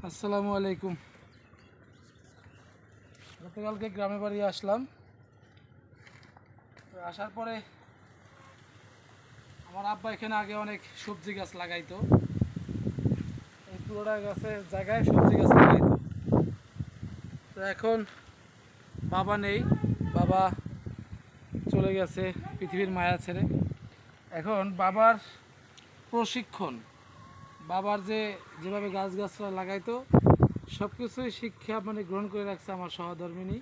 আসসালামু আলাইকুম। গতকালকে গ্রামে বাড়ি আসলাম। আসার পরে আমার আব্বা এখানে আগে অনেক সবজি গাছ লাগাইতো। এই পুরোটা গাছের জায়গায় সবজি গাছ লাগাইতো। তো এখন বাবা নেই, বাবা চলে গেছে পৃথিবীর মায়া ছেড়ে। এখন বাবার প্রশিক্ষণ, বাবার যেভাবে গাছগাছরা লাগাইতো সব কিছুই শিক্ষা গ্রহণ করে রাখছে আমার সহধর্মিনী।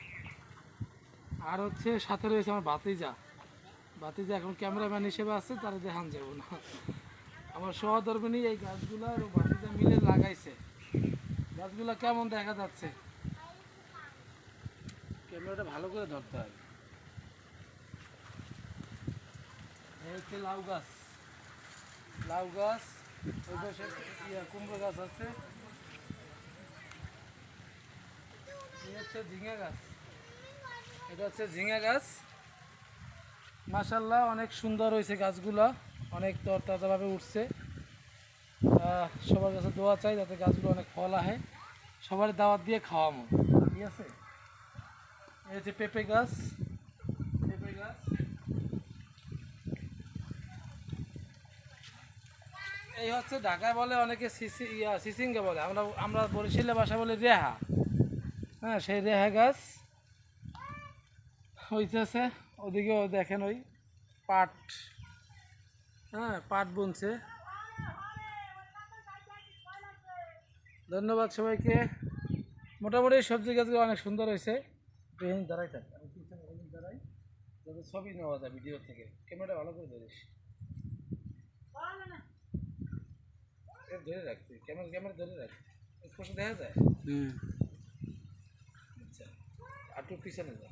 আর সাথে রয়েছে আমার ভাতিজা। ভাতিজা এখন ক্যামেরাম্যান হিসেবে আছে, তারা দেখান যাব না। আমার সহধর্মিনী এই গাছগুলা ও ভাতিজা মিলে লাগাইছে। গাছগুলা কেমন দেখা যাচ্ছে, ক্যামেরাটা ভালো করে ধরতে হয়। এই হচ্ছে লাউ গাছ, লাউ গাছ। ওই পাশে কুমড়ো গাছ আছে। এই হচ্ছে ঝিঙা গাছ, এটা হচ্ছে ঝিঙা গাছ। মাশাআল্লাহ অনেক সুন্দর হয়েছে গাছগুলা, অনেক তরতাজাভাবে উঠছে। সবার কাছে দোয়া চাই যাতে গাছগুলো অনেক ফল আহে, সবার দাওয়াত দিয়ে খাওয়ামো, ঠিক আছে। এই হচ্ছে পেঁপে গাছ, পেঁপে গাছ। এই হচ্ছে ঢাকায় বলে অনেকে সিসিঙ্গা বলে, আমরা আমরা বরিশালের ভাষা বলি রেহা। হ্যাঁ, সেই রেহা গাছ হইতেছে। ওদিকেও দেখেন ওই পাট, হ্যাঁ পাট বুনছে। ধন্যবাদ সবাইকে। মোটামুটি সবজি গাছগুলো অনেক সুন্দর হয়েছে। দাঁড়াই থাক, আমি পিছনে দাঁড়াই যাতে ছবি নেওয়া যায় ভিডিও থেকে। ক্যামেরাটা ভালো করে ধরিস, ধরে রাখতে ক্যামেরা ক্যামেরা ধরে রাখ, স্পষ্ট দেখা যায়। আচ্ছা, আর একটু পিছনে যা।